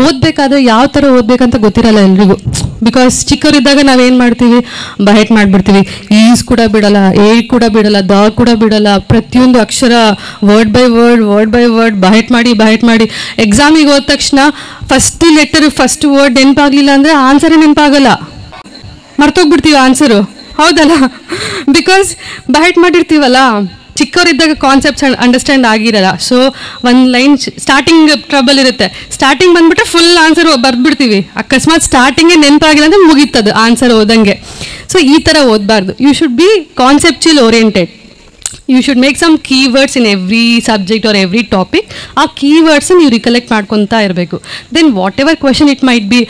ಓದಬೇಕಾದ್ರೆ ಯಾವ ಥರ ಓದಬೇಕಂತ ಗೊತ್ತಿರಲ್ಲ ಎಲ್ರಿಗೂ. ಬಿಕಾಸ್ ಚಿಕ್ಕವರಿದ್ದಾಗ ನಾವೇನು ಮಾಡ್ತೀವಿ, ಬಹೆಟ್ ಮಾಡಿಬಿಡ್ತೀವಿ. ಈಸ್ ಕೂಡ ಬಿಡಲ್ಲ, ಎ ಕೂಡ ಬಿಡಲ್ಲ, ದ ಕೂಡ ಬಿಡಲ್ಲ. ಪ್ರತಿಯೊಂದು ಅಕ್ಷರ ವರ್ಡ್ ಬೈ ವರ್ಡ್ ಬಹೆಟ್ ಮಾಡಿ ಎಕ್ಸಾಮಿಗೆ ಹೋದ ತಕ್ಷಣ ಫಸ್ಟ್ ಲೆಟರ್ ಫಸ್ಟ್ ವರ್ಡ್ ನೆನಪಾಗಲಿಲ್ಲ ಅಂದರೆ ಆನ್ಸರೇ ನೆನಪಾಗಲ್ಲ, ಮರ್ತೋಗ್ಬಿಡ್ತೀವಿ ಆನ್ಸರು. ಹೌದಲ್ಲ? ಬಿಕಾಸ್ ಬಹೆಟ್ ಮಾಡಿರ್ತೀವಲ್ಲ. ಚಿಕ್ಕವರಿದ್ದಾಗ ಕಾನ್ಸೆಪ್ಟ್ಸ್ ಅಂಡರ್ಸ್ಟ್ಯಾಂಡ್ ಆಗಿರಲ್ಲ. ಸೊ ಒಂದು ಲೈನ್ ಸ್ಟಾರ್ಟಿಂಗ್ ಟ್ರಬಲ್ ಇರುತ್ತೆ. ಸ್ಟಾರ್ಟಿಂಗ್ ಬಂದ್ಬಿಟ್ರೆ ಫುಲ್ ಆನ್ಸರ್ ಬರ್ದ್ಬಿಡ್ತೀವಿ. ಅಕಸ್ಮಾತ್ ಸ್ಟಾರ್ಟಿಂಗೇ ನೆನಪಾಗಿಲ್ಲ ಅಂದರೆ ಮುಗೀತದು ಆನ್ಸರ್ ಓದಂಗೆ. ಸೊ ಈ ಥರ ಓದಬಾರ್ದು. You should be conceptual oriented. You should make some keywords in every subject or every topic. ಆ ಕೀವರ್ಡ್ಸ್ ನೀವು ರಿಕಲೆಕ್ಟ್ ಮಾಡ್ಕೊತಾ ಇರಬೇಕು. Then whatever question it might be,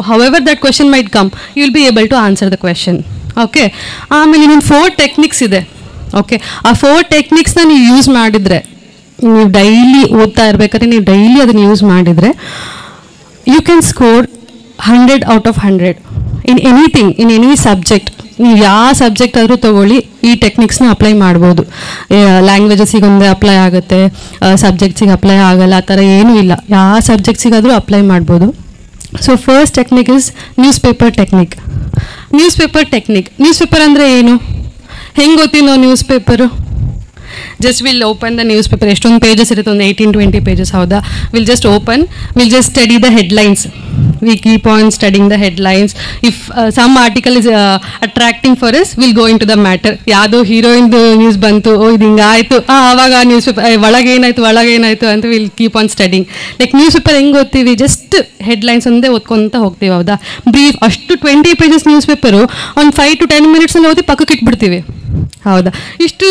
however that question might come, you will be able to answer the question. Okay. ಆಮೇಲೆ ಇನ್ನೊಂದು 4 techniques ಇದೆ. Okay. ಆ 4 ಟೆಕ್ನಿಕ್ಸ್ನ ನೀವು use ಮಾಡಿದರೆ, ನೀವು ಡೈಲಿ ಓದ್ತಾ ಇರಬೇಕಾದ್ರೆ ನೀವು ಡೈಲಿ ಅದನ್ನು ಯೂಸ್ ಮಾಡಿದರೆ, you can score 100 out of 100 in anything, in any subject. ನೀವು ಯಾವ ಸಬ್ಜೆಕ್ಟ್ ಆದರೂ ತೊಗೊಳ್ಳಿ, ಈ ಟೆಕ್ನಿಕ್ಸ್ನ ಅಪ್ಲೈ ಮಾಡ್ಬೋದು. ಲ್ಯಾಂಗ್ವೇಜಸ್ಸಿಗೆ ಒಂದೇ ಅಪ್ಲೈ ಆಗುತ್ತೆ, ಸಬ್ಜೆಕ್ಟ್ಸಿಗೆ ಅಪ್ಲೈ ಆಗಲ್ಲ, ಆ ಥರ ಏನೂ ಇಲ್ಲ. ಯಾವ ಸಬ್ಜೆಕ್ಟ್ಸಿಗಾದರೂ ಅಪ್ಲೈ ಮಾಡ್ಬೋದು. So first technique is news paper technique. Newspaper ಅಂದರೆ ಏನು? ಹೆಂಗೆ ಗೊತ್ತಿ ನಾವು newspaper? Just will open the newspaper. ಎಷ್ಟೊಂದು ಪೇಜಸ್ ಇರುತ್ತೆ, ಒಂದು 18-20 ಪೇಜಸ್. ಹೌದಾ? Will just open, will just study the headlines. We keep on studying the headlines. If some article is attracting for us, will go into the matter. ಯಾವುದೋ ಹೀರೋಯಿನ್ದು news ಬಂತು, ಇದು ಹಿಂಗಾಯಿತು, ಆವಾಗ ಆ ನ್ಯೂಸ್ ಪೇಪರ್ ಒಳಗೇನಾಯಿತು ಅಂತ will keep on studying. Like news paper ಹೆಂಗೆ ಓದ್ತೀವಿ? Just headlines ಒಂದೇ ಓದ್ಕೊತ ಹೋಗ್ತೀವಿ. ಹೌದಾ? ಬ್ರೀಫ್ ಅಷ್ಟು 20 ಪೇಜಸ್ ನ್ಯೂಸ್ ಪೇಪರು ಒಂದು 5 to 10 ಮಿನಿಟ್ಸಲ್ಲಿ ಓದಿ ಪಕ್ಕಕ್ಕೆ ಇಟ್ಬಿಡ್ತೀವಿ. ಹೌದಾ? ಇಷ್ಟು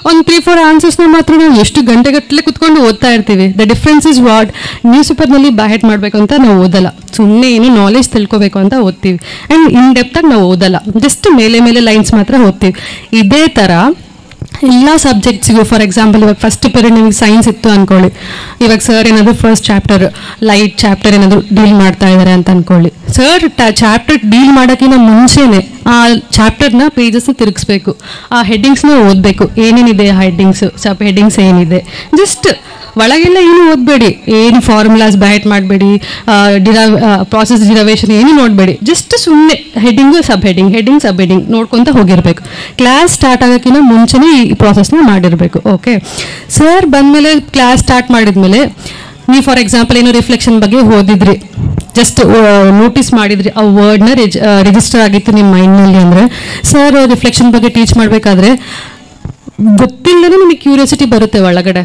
ಒಂದು 3-4 ಆನ್ಸರ್ಸ್ನ ಮಾತ್ರ ನಾವು ಎಷ್ಟು ಗಂಟೆಗಟ್ಟಲೆ ಕುತ್ಕೊಂಡು ಓದ್ತಾ ಇರ್ತೀವಿ. The difference is what? News ಪೇಪರ್ನಲ್ಲಿ ಬಹೆಟ್ ಮಾಡಬೇಕು ಅಂತ ನಾವು ಓದಲ್ಲ, ಸುಮ್ಮನೆ ಏನು ನಾಲೆಜ್ ತಿಳ್ಕೊಬೇಕು ಅಂತ ಓದ್ತೀವಿ. ಆ್ಯಂಡ್ ಇನ್ ಡೆಪ್ತಾಗಿ ನಾವು ಓದಲ್ಲ, ಜಸ್ಟ್ ಮೇಲೆ ಲೈನ್ಸ್ ಮಾತ್ರ ಓದ್ತೀವಿ. ಇದೇ ಥರ ಎಲ್ಲ ಸಬ್ಜೆಕ್ಟ್ಸಿಗೂ, ಫಾರ್ ಎಕ್ಸಾಂಪಲ್ ಇವಾಗ ಫಸ್ಟ್ ಪೀರಿಯಡ್ ನಿಮಗೆ ಸೈನ್ಸ್ ಇತ್ತು ಅಂದ್ಕೊಳ್ಳಿ. ಇವಾಗ ಸರ್ ಏನಾದರೂ ಫಸ್ಟ್ ಚಾಪ್ಟರ್, ಲೈಟ್ ಚಾಪ್ಟರ್ ಏನಾದರೂ ಡೀಲ್ ಮಾಡ್ತಾ ಇದ್ದಾರೆ ಅಂತ ಅಂದ್ಕೊಳ್ಳಿ. ಸರ್ ಚಾಪ್ಟರ್ ಡೀಲ್ ಮಾಡೋಕ್ಕಿಂತ ಮುಂಚೆನೇ ಆ ಚಾಪ್ಟರ್ನ ಪೇಜಸ್ನ ತಿರುಗಿಸ್ಬೇಕು, ಆ ಹೆಡ್ಡಿಂಗ್ಸ್ನ ಓದಬೇಕು. ಏನೇನಿದೆ ಆ ಹೆಡ್ಡಿಂಗ್ಸು, ಸಬ್ ಹೆಡ್ಡಿಂಗ್ಸ್ ಏನಿದೆ, ಜಸ್ಟ್ ಒಳಗೆಲ್ಲ ಏನು ಓದಬೇಡಿ, ಏನು ಫಾರ್ಮುಲಾಸ್ ಬಹೆಟ್ ಮಾಡಬೇಡಿ, ಪ್ರಾಸೆಸ್ ಡಿರವೇಷನ್ ಏನು ನೋಡಬೇಡಿ. ಜಸ್ಟ್ ಸುಮ್ಮನೆ ಹೆಡ್ಡಿಂಗು ಸಬ್ ಹೆಡ್ಡಿಂಗ್ ನೋಡ್ಕೊತ ಹೋಗಿರಬೇಕು. ಕ್ಲಾಸ್ ಸ್ಟಾರ್ಟ್ ಆಗೋಕ್ಕಿಂತ ಮುಂಚೆನೇ ಈ ಪ್ರಾಸೆಸ್ನ ಮಾಡಿರಬೇಕು. ಓಕೆ. ಸರ್ ಬಂದಮೇಲೆ ಕ್ಲಾಸ್ ಸ್ಟಾರ್ಟ್ ಮಾಡಿದ್ಮೇಲೆ ನೀವು ಫಾರ್ ಎಕ್ಸಾಂಪಲ್ ಏನೋ ರಿಫ್ಲೆಕ್ಷನ್ ಬಗ್ಗೆ ಓದಿದ್ರಿ, ಜಸ್ಟ್ ನೋಟಿಸ್ ಮಾಡಿದ್ರಿ, ಆ ವರ್ಡ್ನ ರಿಜಿಸ್ಟರ್ ಆಗಿತ್ತು ನಿಮ್ಮ ಮೈಂಡ್ನಲ್ಲಿ. ಅಂದರೆ ಸರ್ ರಿಫ್ಲೆಕ್ಷನ್ ಬಗ್ಗೆ ಟೀಚ್ ಮಾಡಬೇಕಾದ್ರೆ ಗೊತ್ತಿಲ್ಲದೇ ನಿಮಗೆ ಕ್ಯೂರಿಯಾಸಿಟಿ ಬರುತ್ತೆ ಒಳಗಡೆ.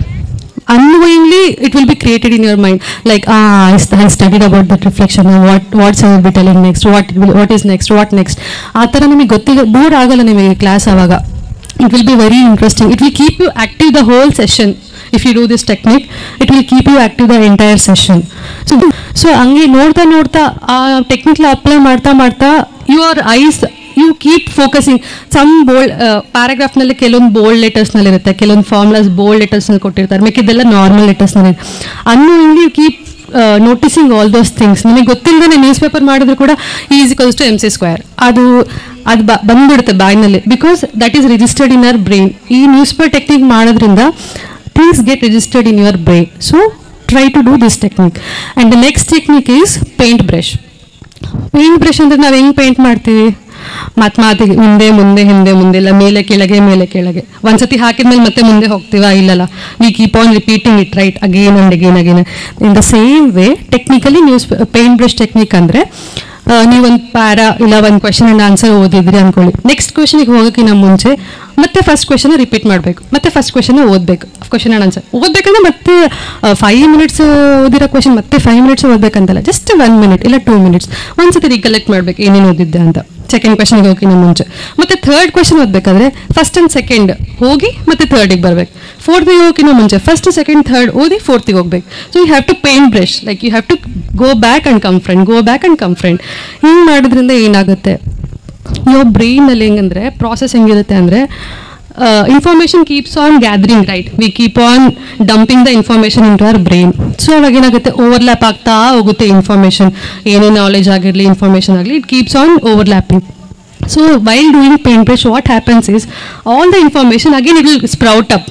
unknowingly it will be created in your mind, like I studied about that reflection, what I will be telling next, what is next, what next. ಆ ಥರ ನಿಮಗೆ ಗೊತ್ತಿಲ್ಲ, ಬೋರ್ ಆಗಲ್ಲ ನಿಮಗೆ ಕ್ಲಾಸ್ ಆವಾಗ. It will be very interesting. It will keep you active the whole session. If you do this technique, it will keep you active the entire session. So ಹಂಗೆ ನೋಡ್ತಾ ಆ ಟೆಕ್ನಿಕ್ನ ಅಪ್ಲೈ ಮಾಡ್ತಾ your eyes, you keep focusing. Some bold ಪ್ಯಾರಾಗ್ರಾಫ್ನಲ್ಲಿ ಕೆಲವೊಂದು bold ಲೆಟರ್ಸ್ನಲ್ಲಿರುತ್ತೆ, ಕೆಲವೊಂದು formulas bold ಲೆಟರ್ಸ್ನಲ್ಲಿ ಕೊಟ್ಟಿರ್ತಾರೆ, ಮಿಕ್ಕಿದ್ದೆಲ್ಲ ನಾರ್ಮಲ್ ಲೆಟರ್ಸ್ನಲ್ಲಿ. Unknowingly you keep noticing all those things. ನಿಮಗೆ ಗೊತ್ತಿಲ್ಲದೇ ನ್ಯೂಸ್ ಪೇಪರ್ ಮಾಡಿದ್ರು ಕೂಡ E= mc², ಅದು ಬಂದ್ಬಿಡುತ್ತೆ ಬಾಯ್ನಲ್ಲಿ, because that is registered in our brain. ಈ ನ್ಯೂಸ್ ಪೇಪರ್ ಟೆಕ್ನಿಕ್ ಮಾಡೋದ್ರಿಂದ things get registered in your brain. So try to do this technique. And the next technique is paint brush. Paint brush ಅಂದರೆ ನಾವು ಹೆಂಗೆ paint ಮಾಡ್ತೀವಿ? ಮಾತಿಗೆ ಹಿಂದೆ ಮುಂದೆ ಇಲ್ಲ, ಮೇಲೆ ಕೆಳಗೆ. ಒಂದ್ಸತಿ ಹಾಕಿದ್ಮೇಲೆ ಮತ್ತೆ ಮುಂದೆ ಹೋಗ್ತೀವಾ? ಇಲ್ಲಲ್ಲ. V keep on repeating it, right, again and again. In the same way technically paint brush technique ಅಂದರೆ ನೀವೊಂದು ಪ್ಯಾರಾ ಇಲ್ಲ ಒಂದು ಕ್ವೆಶನ್ ಆ್ಯಂಡ್ ಆನ್ಸರ್ ಓದಿದ್ರಿ ಅಂದ್ಕೊಳ್ಳಿ. ನೆಕ್ಸ್ಟ್ ಕ್ವೆಶನಿಗೆ ಹೋಗೋಕ್ಕಿಂತ ಮುಂಚೆ ಮತ್ತೆ ಫಸ್ಟ್ ಕ್ವೆಶನ್ ರಿಪೀಟ್ ಮಾಡಬೇಕು, ಮತ್ತೆ ಫಸ್ಟ್ ಕ್ವೆಶನ್ ಓದಬೇಕು. ಕ್ವೆಶನ್ ಆ್ಯಂಡ್ ಆನ್ಸರ್ ಓದಬೇಕಂದ್ರೆ ಮತ್ತೆ 5 ಮಿನಿಟ್ಸ್ ಓದಿರೋ ಕ್ವೆಶನ್ ಮತ್ತೆ 5 ಮಿನಿಟ್ಸ್ ಓದಬೇಕಂತಲ್ಲ, ಜಸ್ಟ್ 1 ಮಿನಿಟ್ ಇಲ್ಲ 2 ಮಿನಿಟ್ಸ್ ಒಂದ್ಸತಿ ರಿಕಲೆಕ್ಟ್ ಮಾಡಬೇಕು ಏನೇನು ಓದಿದ್ದೆ ಅಂತ. ಸೆಕೆಂಡ್ ಕ್ವೆಶನ್ಗೆ ಹೋಗಿ ಮುಂಚೆ ಮತ್ತೆ ಥರ್ಡ್ ಕ್ವೆಶನ್ ಓದಬೇಕಾದ್ರೆ ಫಸ್ಟ್ ಆ್ಯಂಡ್ ಸೆಕೆಂಡ್ ಹೋಗಿ ಮತ್ತೆ ಥರ್ಡಿಗೆ ಬರಬೇಕು. ಫೋರ್ತ್ಗೆ ಹೋಗಿನ ಮುಂಚೆ ಫಸ್ಟ್ ಸೆಕೆಂಡ್ ಥರ್ಡ್ ಓದಿ ಫೋರ್ತಿಗೆ ಹೋಗ್ಬೇಕು. So you have to paint brush, like you have to go back and come friend. ಹಿಂಗೆ ಮಾಡೋದ್ರಿಂದ ಏನಾಗುತ್ತೆ, your ಬ್ರೈನಲ್ಲಿ ಹೆಂಗಂದರೆ ಪ್ರಾಸೆಸ್ ಹೆಂಗಿರುತ್ತೆ ಅಂದರೆ, information keeps on gathering, right? We keep on dumping the information into our brain. So ಅವಾಗ ಏನಾಗುತ್ತೆ, overlap ಆಗ್ತಾ ಹೋಗುತ್ತೆ information, ಏನೇ ನಾಲೆಜ್ ಆಗಿರಲಿ ಇನ್ಫಾರ್ಮೇಷನ್ ಆಗಲಿ, it keeps on overlapping. So while doing paintbrush, what happens is all the information again it will sprout up.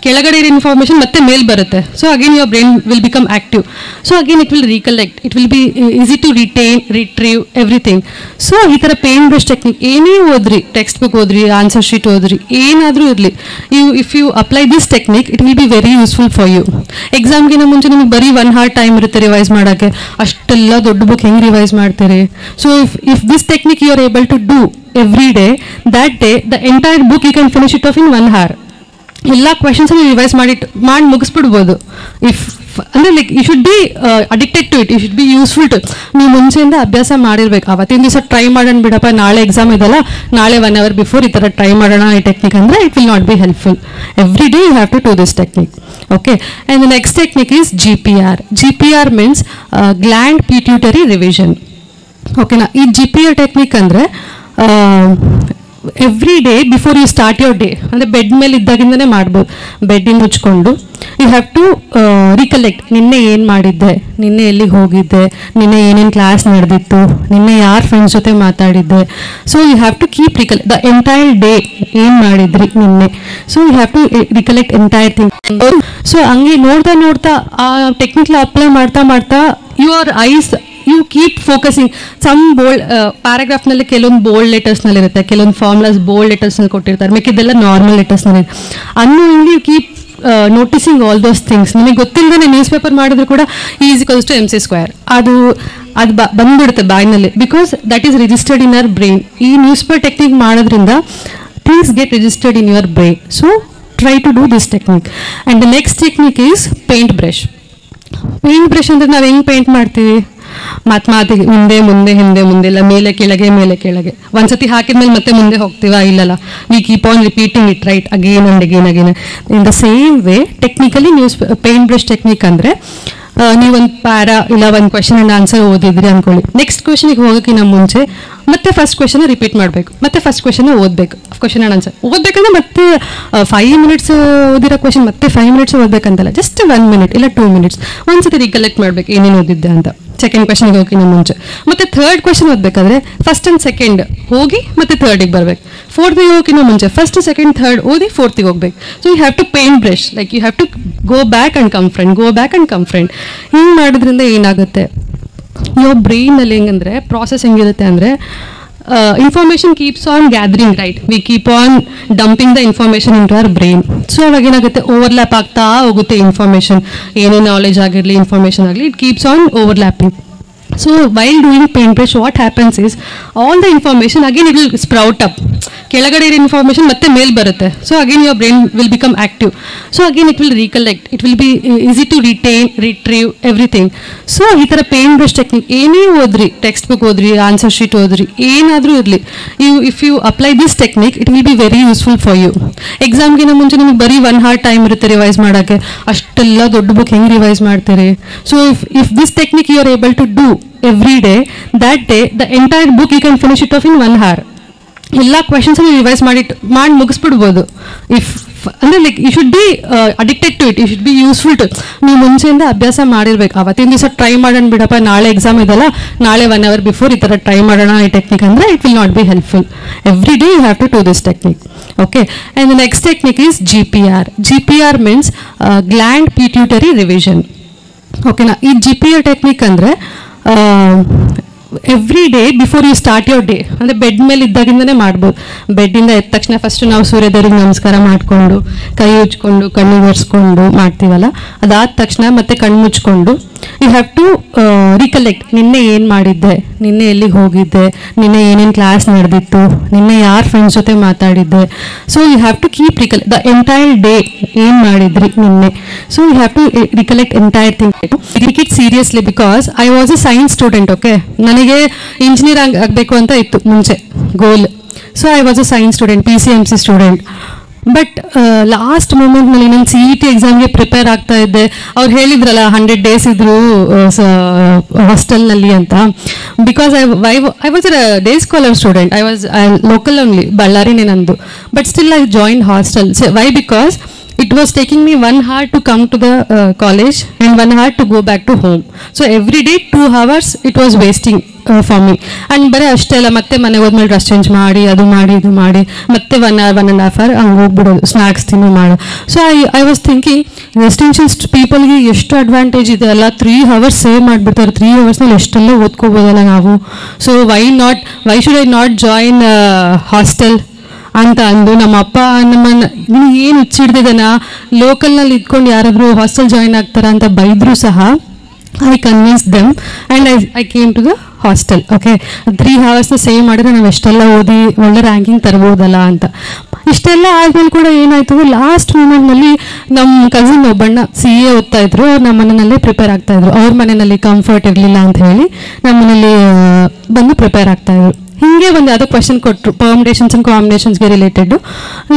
ಕೆಳಗಡೆ ಇರೋ information ಮತ್ತೆ ಮೇಲ್ ಬರುತ್ತೆ. So again your brain will become active. So again it will recollect, it will be easy to retain, retrieve everything. So ಈ ಥರ paint brush technique ಏನೇ ಓದ್ರಿ, text book ಓದ್ರಿ, ಆನ್ಸರ್ ಶೀಟ್ ಓದ್ರಿ, ಏನಾದರೂ ಇರಲಿ, if you apply this technique it will be very useful for you. ಎಕ್ಸಾಮ್ಗಿನ ಮುಂಚೆ ನಿಮಗೆ ಬರೀ 1 hour ಟೈಮ್ ಇರುತ್ತೆ ರಿವೈಸ್ ಮಾಡೋಕ್ಕೆ. ಅಷ್ಟೆಲ್ಲ ದೊಡ್ಡ ಬುಕ್ ಹೆಂಗೆ ರಿವೈಸ್ ಮಾಡ್ತೀರಿ? So if this technique you are able to do every day, that day the entire book you can finish it off in 1 hour. ಎಲ್ಲ ಕ್ವೆಶನ್ಸ್ ರಿವೈಸ್ ಮಾಡಿ ಮುಗಿಸ್ಬಿಡ್ಬೋದು. ಇಫ್ ಅಂದರೆ like you should be addicted to it, you should be useful to. ನೀವು ಮುಂಚೆಯಿಂದ ಅಭ್ಯಾಸ ಮಾಡಿರ್ಬೇಕು. ಅವತ್ತಿನ ದಿವಸ ಟ್ರೈ ಮಾಡೋಣ ಬಿಡಪ್ಪ, ನಾಳೆ ಎಕ್ಸಾಮ್ ಇದೆಲ್ಲ, ನಾಳೆ 1 hour ಬಿಫೋರ್ ಈ ಥರ ಟ್ರೈ ಮಾಡೋಣ ಈ ಟೆಕ್ನಿಕ್ ಅಂದರೆ it will not be helpful. Every day you have to do this technique. Okay, and the next technique is GPR. GPR means gland pituitary revision. ಓಕೆನಾ? ಈ GPR ಟೆಕ್ನಿಕ್ ಅಂದರೆ every day before you start your day, ಅಂದರೆ bed ಮೇಲೆ ಇದ್ದಾಗಿಂದನೇ ಮಾಡ್ಬೋದು. ಬೆಡ್ಡಿಂದ ಮುಚ್ಕೊಂಡು you have to recollect, ನಿನ್ನೆ ಏನು ಮಾಡಿದ್ದೆ, ನಿನ್ನೆ ಎಲ್ಲಿಗೆ ಹೋಗಿದ್ದೆ, ನಿನ್ನೆ ಏನೇನು ಕ್ಲಾಸ್ ನಡೆದಿತ್ತು, ನಿನ್ನೆ ಯಾರ ಫ್ರೆಂಡ್ಸ್ ಜೊತೆ ಮಾತಾಡಿದ್ದೆ. So you have to keep recollect the entire day, ಏನು ಮಾಡಿದ್ರಿ ನಿನ್ನೆ. So you have to recollect entire thing. So ಹಂಗೆ ನೋಡ್ತಾ ನೋಡ್ತಾ ಆ ಟೆಕ್ನಿಕ್ನ ಅಪ್ಲೈ ಮಾಡ್ತಾ ಮಾಡ್ತಾ your eyes you keep focusing. Some bold ಪ್ಯಾರಾಗ್ರಾಫ್ನಲ್ಲಿ ಕೆಲವೊಂದು ಬೋಲ್ಡ್ ಲೆಟರ್ಸ್ನಲ್ಲಿರುತ್ತೆ, ಕೆಲವೊಂದು ಫಾರ್ಮುಲಾಸ್ ಬೋಲ್ಡ್ ಲೆಟರ್ಸ್ನಲ್ಲಿ ಕೊಟ್ಟಿರ್ತಾರೆ, ಮಿಕ್ಕಿದ್ದೆಲ್ಲ ನಾರ್ಮಲ್ ಲೆಟರ್ಸ್ನಲ್ಲಿ. Unknowingly you keep noticing all those things. ನಿಮಗೆ ಗೊತ್ತಿಲ್ಲದೇ ನ್ಯೂಸ್ ಪೇಪರ್ ಮಾಡಿದ್ರು ಕೂಡ E = MC², ಅದು ಬಂದ್ಬಿಡುತ್ತೆ ಬಾಯ್ನಲ್ಲಿ, because that is registered in our brain. ಈ ನ್ಯೂಸ್ ಪೇಪರ್ ಟೆಕ್ನಿಕ್ ಮಾಡೋದ್ರಿಂದ things get registered in your brain. So try to do this technique. And the next technique is paint brush. Paint brush ಅಂದರೆ ನಾವು ಹೆಂಗೆ paint ಮಾಡ್ತೀವಿ? ಮಾತಿಗೆ ಮುಂದೆ ಮುಂದೆ ಹಿಂದೆ ಮುಂದೆ, ಇಲ್ಲ ಮೇಲೆ ಕೆಳಗೆ ಮೇಲೆ ಕೆಳಗೆ. ಒಂದ್ಸತಿ ಹಾಕಿದ್ಮೇಲೆ ಮತ್ತೆ ಮುಂದೆ ಹೋಗ್ತೀವಾ? ಇಲ್ಲಲ್ಲ, V keep on repeating it right again and again again. In the same way technically paint brush technique ಅಂದರೆ ನೀವೊಂದು ಪ್ಯಾರಾ ಇಲ್ಲ ಒಂದು ಕ್ವೆಶನ್ ಆ್ಯಂಡ್ ಆನ್ಸರ್ ಓದಿದ್ರಿ ಅಂದ್ಕೊಳ್ಳಿ. ನೆಕ್ಸ್ಟ್ ಕ್ವೆಶನಿಗೆ ಹೋಗೋಕ್ಕಿಂತ ಮುಂಚೆ ಮತ್ತೆ ಫಸ್ಟ್ ಕ್ವೆಶನ್ ರಿಪೀಟ್ ಮಾಡಬೇಕು, ಮತ್ತೆ ಫಸ್ಟ್ ಕ್ವೆಶನ್ ಓದಬೇಕು. ಕ್ವೆಶನ್ ಆ್ಯಂಡ್ ಆನ್ಸರ್ ಓದಬೇಕಂದ್ರೆ ಮತ್ತೆ 5 minutes ಓದಿರೋ ಕ್ವೆಶನ್ ಮತ್ತೆ 5 minutes ಓದಬೇಕಂತಲ್ಲ, ಜಸ್ಟ್ 1 minute ಇಲ್ಲ 2 minutes ಒಂದ್ಸತಿ ರಿಕಲೆಕ್ಟ್ ಮಾಡಬೇಕು ಏನೇನು ಓದಿದ್ದೆ ಅಂತ. ಸೆಕೆಂಡ್ ಕ್ವೆಶನ್ಗೆ ಹೋಗಿನ ಮುಂಚೆ ಮತ್ತೆ ಥರ್ಡ್ ಕ್ವೆಶನ್ ಓದಬೇಕಾದ್ರೆ ಫಸ್ಟ್ ಆ್ಯಂಡ್ ಸೆಕೆಂಡ್ ಹೋಗಿ ಮತ್ತೆ ಥರ್ಡಿಗೆ ಬರಬೇಕು. ಫೋರ್ತಿಗೆ ಹೋಗಿನ ಮುಂಚೆ ಫಸ್ಟ್ ಸೆಕೆಂಡ್ ಥರ್ಡ್ ಓದಿ ಫೋರ್ತಿಗೆ ಹೋಗ್ಬೇಕು. So you have to paint brush, like you have to go back and come front, go back and come friend. ಹಿಂಗೆ ಮಾಡೋದ್ರಿಂದ ಏನಾಗುತ್ತೆ, your ಬ್ರೈನಲ್ಲಿ ಹೆಂಗಂದರೆ ಪ್ರಾಸೆಸ್ ಹೆಂಗಿರುತ್ತೆ ಅಂದರೆ information keeps on gathering, right? We keep on dumping the information into our brain. So ಅವಾಗ ಏನಾಗುತ್ತೆ, overlap ಆಗ್ತಾ ಹೋಗುತ್ತೆ information. ಏನೇ ನಾಲೆಜ್ ಆಗಿರಲಿ, ಇನ್ಫಾರ್ಮೇಷನ್ ಆಗಲಿ, it keeps on overlapping. So while doing paint brush, what happens is all the information again it will sprout up. ಕೆಳಗಡೆ ಇರೋ information ಮತ್ತೆ ಮೇಲ್ ಬರುತ್ತೆ. So again your brain will become active. So again it will recollect, it will be easy to retain, retrieve everything. So ಈ ಥರ paint brush technique ಏನೇ ಓದ್ರಿ, text book ಓದ್ರಿ, ಆನ್ಸರ್ ಶೀಟ್ ಓದ್ರಿ, ಏನಾದರೂ ಇರಲಿ, if you apply this technique it will be very useful for you. ಎಕ್ಸಾಮ್ಗಿನ ಮುಂಚೆ ನಿಮಗೆ ಬರೀ 1 hour ಟೈಮ್ ಇರುತ್ತೆ ರಿವೈಸ್ ಮಾಡೋಕ್ಕೆ. ಅಷ್ಟೆಲ್ಲ ದೊಡ್ಡ ಬುಕ್ ಹೆಂಗೆ ರಿವೈಸ್ ಮಾಡ್ತೀರಿ? So if this technique you are able to do every day, that day the entire book you can finish it off in 1 hour. ಎಲ್ಲ ಕ್ವೆಶನ್ಸ್ ರಿವೈಸ್ ಮಾಡಿ ಮುಗಿಸ್ಬಿಡ್ಬೋದು. ಇಫ್ ಅಂದರೆ like you should be addicted to it, you should be useful to. ನೀವು ಮುಂಚೆಯಿಂದ ಅಭ್ಯಾಸ ಮಾಡಿರ್ಬೇಕು. ಅವತ್ತಿನ ದಿವಸ ಟ್ರೈ ಮಾಡೋಣ ಬಿಡಪ್ಪ, ನಾಳೆ ಎಕ್ಸಾಮ್ ಇದೆಲ್ಲ, ನಾಳೆ 1 hour ಬಿಫೋರ್ ಈ ಥರ ಟ್ರೈ ಮಾಡೋಣ ಈ ಟೆಕ್ನಿಕ್ ಅಂದರೆ it will not be helpful. Every day you have to do this technique. Okay, and the next technique is GPR. GPR means gland pituitary revision. ಓಕೆನಾ? ಈ GPR ಟೆಕ್ನಿಕ್ ಅಂದರೆ every day before you start your day, ಅಂದರೆ bed ಮೇಲೆ ಇದ್ದಾಗಿಂದನೇ ಮಾಡ್ಬೋದು. ಬೆಡ್ಡಿಂದ ಎದ್ದ ತಕ್ಷಣ first ನಾವು ಸೂರ್ಯದೇವರಿಗೆ ನಮಸ್ಕಾರ ಮಾಡಿಕೊಂಡು, ಕೈ ಉಜ್ಕೊಂಡು, ಕಣ್ಣು ಒರೆಸ್ಕೊಂಡು ಮಾಡ್ತೀವಲ್ಲ, ಅದಾದ ತಕ್ಷಣ ಮತ್ತೆ ಕಣ್ಣು ಮುಚ್ಕೊಂಡು ಯು ಹ್ಯಾವ್ ಟು ರಿಕಲೆಕ್ಟ್, ನಿನ್ನೆ ಏನು ಮಾಡಿದ್ದೆ, ನಿನ್ನೆ ಎಲ್ಲಿಗೆ ಹೋಗಿದ್ದೆ, ನಿನ್ನೆ ಏನೇನು ಕ್ಲಾಸ್ ನಡೆದಿತ್ತು, ನಿನ್ನೆ ಯಾರ ಫ್ರೆಂಡ್ಸ್ ಜೊತೆ ಮಾತಾಡಿದ್ದೆ. So you have to keep recollect the entire day, ಏನು ಮಾಡಿದ್ರಿ ನಿನ್ನೆ. So you have to recollect entire thing. Take it seriously because I was a science student. Okay, ನನಗೆ ಇಂಜಿನಿಯರ್ ಆಗಬೇಕು ಅಂತ ಇತ್ತು ಮುಂಚೆ goal. So I was a science student, PCMC student. But last ಮೂಮೆಂಟ್ನಲ್ಲಿ ನಾನು CET ಎಕ್ಸಾಮ್ಗೆ ಪ್ರಿಪೇರ್ ಆಗ್ತಾ ಇದ್ದೆ. ಅವ್ರು ಹೇಳಿದ್ರಲ್ಲ 100 days ಇದ್ರು ಹಾಸ್ಟೆಲ್ನಲ್ಲಿ ಅಂತ. Because I was a day scholar student, I was local only, ಬಳ್ಳಾರಿನೇ ನಂದು. But still I join hostel. Why? Because it was taking me 1 hour to come to the college and 1 hour to go back to home. So every day 2 hours it was wasting for me. And ಬರೀ ಅಷ್ಟೇ ಅಲ್ಲ, ಮತ್ತೆ ಮನೆಗೆ ಹೋದ್ಮೇಲೆ dress change ಮಾಡಿ ಅದು ಮಾಡಿ ಇದು ಮಾಡಿ ಮತ್ತೆ 1 hour 1.5 hour ಹಂಗೆ ಹೋಗ್ಬಿಡೋದು, ಸ್ನ್ಯಾಕ್ಸ್ ತಿನ್ನೋ ಮಾಡೋ. So I was thinking residential ಪೀಪಲ್ಗೆ ಎಷ್ಟು ಅಡ್ವಾಂಟೇಜ್ ಇದೆ ಅಲ್ಲ, 3 hours ಸೇವ್ ಮಾಡಿಬಿಡ್ತಾರೆ, 3 hoursನಲ್ಲಿ ಎಷ್ಟೆಲ್ಲ ಓದ್ಕೋಬೋದಲ್ಲ ನಾವು. So why should I not join hostel ಅಂತ ಅಂದು ನಮ್ಮ ಅಪ್ಪ ನಮ್ಮನ್ನು ನೀನು ಏನು ಹುಚ್ಚಿಡ್ದಿದ್ದಾನ, ಲೋಕಲ್ನಲ್ಲಿ ಇದ್ಕೊಂಡು ಯಾರಾದರೂ ಹಾಸ್ಟೆಲ್ ಜಾಯಿನ್ ಆಗ್ತಾರ ಅಂತ ಬೈದರೂ ಸಹ I convince them and I came to the hostel. Okay, 3 hours save ಮಾಡಿದ್ರೆ ನಾವು ಎಷ್ಟೆಲ್ಲ ಓದಿ ಒಳ್ಳೆ ರ್ಯಾಂಕಿಂಗ್ ತರ್ಬೋದಲ್ಲ ಅಂತ. ಇಷ್ಟೆಲ್ಲ ಆದ್ಮೇಲೆ ಕೂಡ ಏನಾಯ್ತು, ಲಾಸ್ಟ್ ಮೂಮೆಂಟ್ನಲ್ಲಿ ನಮ್ಮ ಕಸಿನ್ ಒಬ್ಬಣ್ಣ CA ಓದ್ತಾ ಇದ್ರು, ನಮ್ಮ ಮನೆಯಲ್ಲೇ ಪ್ರಿಪೇರ್ ಆಗ್ತಾ ಇದ್ರು. ಅವ್ರ ಮನೆಯಲ್ಲಿ ಕಂಫರ್ಟ್ ಇರಲಿಲ್ಲ ಅಂತ ಹೇಳಿ ನಮ್ಮ ಮನೇಲಿ ಬಂದು ಪ್ರಿಪೇರ್ ಆಗ್ತಾ ಇದ್ರು. ಹಿಂಗೆ ಒಂದು ಯಾವುದೋ ಕ್ವಶನ್ ಕೊಟ್ಟರು, ಪರ್ಮಿಟೇಷನ್ಸ್ ಆ್ಯಂಡ್ ಕಾಂಬಿನೇಷನ್ಸ್ಗೆ ರಿಲೇಟೆಡ್.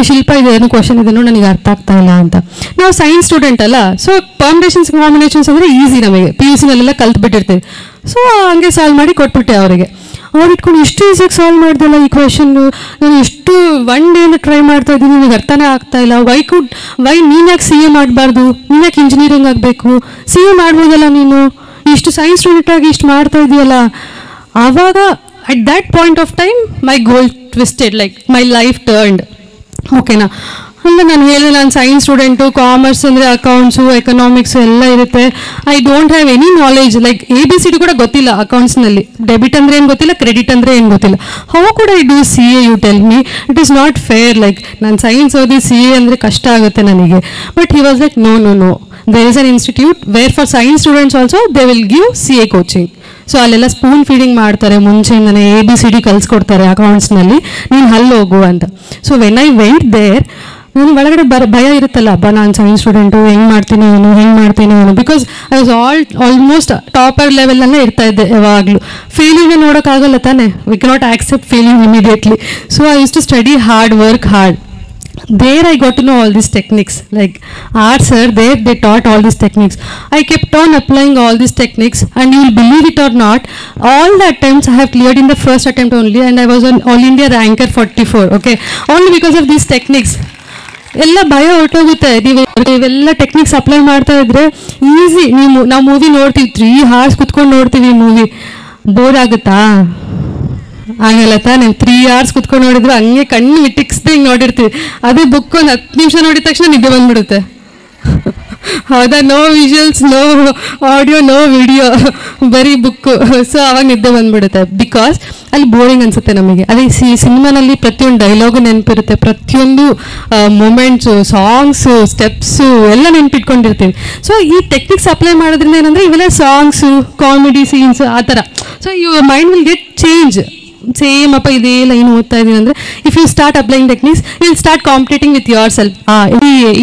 ಶಿಲ್ಪ ಇದೇನು ಕ್ವಶನ್ ಇದನ್ನು ನನಗೆ ಅರ್ಥ ಆಗ್ತಾ ಇಲ್ಲ ಅಂತ. ನಾವು ಸೈನ್ಸ್ ಸ್ಟೂಡೆಂಟ್ ಅಲ್ಲ, ಸೊ ಪರ್ಮಿಟೇಷನ್ಸ್ ಕಾಂಬಿನೇಷನ್ಸ್ ಅಂದರೆ ಈಸಿ, ನಮಗೆ PUCನಲ್ಲೆಲ್ಲ ಕಲ್ತ್ಬಿಟ್ಟಿರ್ತೀವಿ. ಸೊ ಹಂಗೆ ಸಾಲ್ವ್ ಮಾಡಿ ಕೊಟ್ಬಿಟ್ಟೆ ಅವರಿಗೆ. ಅವ್ರು ಇಟ್ಕೊಂಡು ಇಷ್ಟು ಈಸಿಯಾಗಿ ಸಾಲ್ವ್ ಮಾಡ್ದಲ್ಲ ಈ ಕ್ವೆಶನ್ನು, ನಾನು ಎಷ್ಟು 1 ಡೇನ ಟ್ರೈ ಮಾಡ್ತಾ ಇದ್ದೀನಿ, ನನಗೆ ಅರ್ಥನೇ ಆಗ್ತಾ ಇಲ್ಲ. ವೈ ನೀನು ಯಾಕೆ CA ಮಾಡಬಾರ್ದು, ನೀನು ಯಾಕೆ ಇಂಜಿನಿಯರಿಂಗ್ ಆಗಬೇಕು, CA ಮಾಡ್ಬೋದಲ್ಲ ನೀನು, ಇಷ್ಟು ಸೈನ್ಸ್ ಸ್ಟೂಡೆಂಟ್ ಆಗಿ ಇಷ್ಟು ಮಾಡ್ತಾ ಇದೆಯಲ್ಲ. ಆವಾಗ at that point of time my goal twisted, like my life turned. ಓಕೆನಾ, ಅಂದರೆ ನಾನು ಹೇಳಿದೆ, ನಾನು ಸೈನ್ಸ್ ಸ್ಟೂಡೆಂಟು, ಕಾಮರ್ಸ್ ಅಂದರೆ ಅಕೌಂಟ್ಸು ಎಕನಾಮಿಕ್ಸು ಎಲ್ಲ ಇರುತ್ತೆ. I don't have any knowledge, like ABCD ಕೂಡ ಗೊತ್ತಿಲ್ಲ ಅಕೌಂಟ್ಸ್ನಲ್ಲಿ. ಡೆಬಿಟ್ ಅಂದರೆ ಏನು ಗೊತ್ತಿಲ್ಲ, ಕ್ರೆಡಿಟ್ ಅಂದರೆ ಏನು ಗೊತ್ತಿಲ್ಲ. How could I do CA, you tell me, it is not fair. Like ನಾನು ಸೈನ್ಸ್ ಓದಿ CA ಅಂದರೆ ಕಷ್ಟ ಆಗುತ್ತೆ ನನಗೆ. But he was like no, there is an institute where for science students also they will give CA coaching. So ಅಲ್ಲೆಲ್ಲ spoon feeding ಮಾಡ್ತಾರೆ, ಮುಂಚೆಯಿಂದನೇ ABCD ಕಲಿಸ್ಕೊಡ್ತಾರೆ ಅಕೌಂಟ್ಸ್ನಲ್ಲಿ, ನೀನು ಅಲ್ಲಿ ಹೋಗು ಅಂತ. So when I went there, ನನಗೆ ಒಳಗಡೆ ಭಯ ಇರುತ್ತಲ್ಲ, ನಾನು ಸೈನ್ಸ್ ಸ್ಟೂಡೆಂಟು, ಹೆಂಗೆ ಮಾಡ್ತೀನಿ ಅವನು, because I was almost topper ಲೆವೆಲಲ್ಲೇ ಇರ್ತಾ ಇದ್ದೆ ಯಾವಾಗಲೂ. ಫೇಲ್ಯೂರ್ನ ನೋಡೋಕ್ಕಾಗಲ್ಲ ತಾನೆ, we cannot accept failure immediately. So I use to study hard, work hard. There I got to know all these techniques, like arts sir, they taught all these techniques. I kept on applying all these techniques, and you will believe it or not, all the attempts I have cleared in the first attempt only, and I was an All India ranker 44, okay, only because of these techniques. ಎಲ್ಲ ಭಯ ಹೊರಟೋಗುತ್ತೆ. ನೀವೆಲ್ಲ techniques apply ಮಾಡ್ತಾ ಇದ್ರೆ easy. ನಾವು movie ನೋಡ್ತೀವಿ, 3 hours ಕುತ್ಕೊಂಡು ನೋಡ್ತೀವಿ ಮೂವಿ, ಬೋರ್ ಆಗುತ್ತಾ? ಆಗಲ್ಲ ತಾನೆ. 3 hours ಕುತ್ಕೊಂಡು ನೋಡಿದ್ರು ಹಂಗೆ ಕಣ್ಣು ಮಿಟ್ಟಿಕ್ಸ್ದೆ ಹಿಂಗೆ ನೋಡಿರ್ತೀವಿ. ಅದೇ ಬುಕ್ ಒಂದು 10 ನಿಮಿಷ ನೋಡಿದ ತಕ್ಷಣ ನಿದ್ದೆ ಬಂದ್ಬಿಡುತ್ತೆ. ಹೌದಾ? No visuals, no audio, no video, ಬರೀ ಬುಕ್ಕು. ಸೊ ಅವಾಗ ನಿದ್ದೆ ಬಂದ್ಬಿಡುತ್ತೆ, ಬಿಕಾಸ್ ಅಲ್ಲಿ ಬೋರಿಂಗ್ ಅನಿಸುತ್ತೆ ನಮಗೆ. ಅದೇ ಸಿನಿಮಾನಲ್ಲಿ ಪ್ರತಿಯೊಂದು ಡೈಲಾಗು ನೆನಪಿರುತ್ತೆ, ಪ್ರತಿಯೊಂದು ಮೂಮೆಂಟ್ಸು, ಸಾಂಗ್ಸು, ಸ್ಟೆಪ್ಸು ಎಲ್ಲ ನೆನಪಿಟ್ಕೊಂಡಿರ್ತೀವಿ. ಸೊ ಈ ಟೆಕ್ನಿಕ್ಸ್ ಅಪ್ಲೈ ಮಾಡೋದ್ರಿಂದ ಏನಂದರೆ ಇವೆಲ್ಲ ಸಾಂಗ್ಸು, ಕಾಮಿಡಿ ಸೀನ್ಸ್ ಆ ಥರ. So your mind will get change. Same ಅಪ್ಪ ಇದೇ ಲೈನ್ ಓದ್ತಾ ಇದ್ದೀನಿ ಅಂದರೆ, if you start applying techniques, you will start competing with yourself.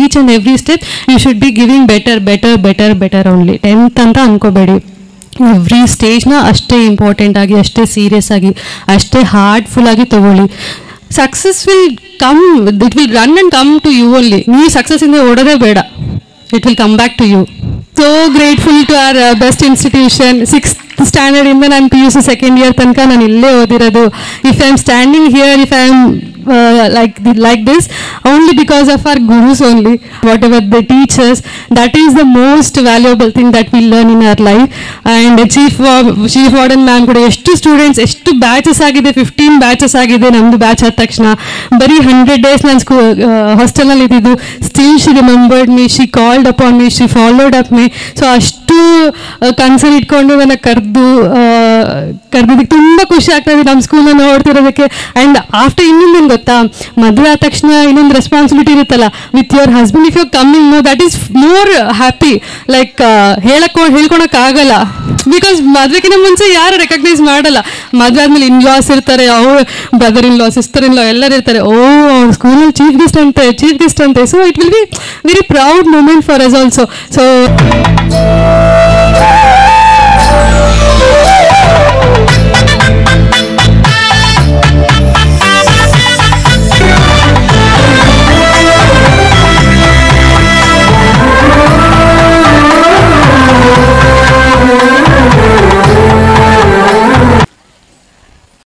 Each and every step you should be giving better only. 10th ಅಂತ ಅನ್ಕೋಬೇಡಿ, every ಸ್ಟೇಜ್ನ ಅಷ್ಟೇ important ಆಗಿ, ಅಷ್ಟೇ serious ಆಗಿ, ಅಷ್ಟೇ ಹಾರ್ಟ್ಫುಲ್ ಆಗಿ ತಗೊಳ್ಳಿ. Success will come, it will run and come to you only. ನೀವು ಸಕ್ಸಸ್ಸಿಂದ ಓಡೋದೇ ಬೇಡ, it will come back to you. So grateful to our best institution. 6th standard ಇಂದ ನಾನು PUC 2nd year ತನಕ ನಾನು ಇಲ್ಲೇ ಓದಿರೋದು. If I am standing here, if I am like this, only because of our gurus only, whatever they teach us, that is the most valuable thing that we learn in our life. And chief warden ma'am kuda ಎಷ್ಟು students, ಎಷ್ಟು batches ಆಗಿದೆ, 15 batches ಆಗಿದೆ ನಮ್ಮದು batch ಆದ ತಕ್ಷಣ. ಬರೀ 100 days ನಾನು ಹಾಸ್ಟೆಲ್ನಲ್ಲಿ ಇದ್ದಿದ್ದು. Still she remembered me, she called upon me, she followed up me. So ಅಷ್ಟು ಕನ್ಸರ್ನ್ ಇಟ್ಕೊಂಡು ನನ್ನ ಕರೆದಿದ್ದಕ್ಕೆ ತುಂಬ ಖುಷಿ ಆಗ್ತಾಯಿದೆ ನಮ್ಮ ಸ್ಕೂಲನ್ನು ನೋಡ್ತಿರೋದಕ್ಕೆ. ಆ್ಯಂಡ್ ಆಫ್ಟರ್ ಇನ್ನೊಂದೇನು ಗೊತ್ತಾ, ಮದುವೆ ಆದ ತಕ್ಷಣ ಇನ್ನೊಂದು ರೆಸ್ಪಾನ್ಸಿಬಿಲಿಟಿ ಇರುತ್ತಲ್ಲ with your husband. If you coming, no, that is more happy. Like ಹೇಳ್ಕೊಳಕ್ಕಾಗಲ್ಲ, ಬಿಕಾಸ್ ಮದುವೆಗಿಂತ ಮುಂಚೆ ಯಾರು ರೆಕಗ್ನೈಸ್ ಮಾಡಲ್ಲ. ಮದುವೆ ಆದಮೇಲೆ ಇನ್ಲಾಸ್ ಇರ್ತಾರೆ, ಅವ್ರ brother in law, sister in ಲಾ ಎಲ್ಲರೂ ಇರ್ತಾರೆ. ಅವ್ರ ಸ್ಕೂಲಲ್ಲಿ ಚೀಫ್ ಗೆಸ್ಟ್ ಅಂತೆ. So it will be very proud moment for us also. So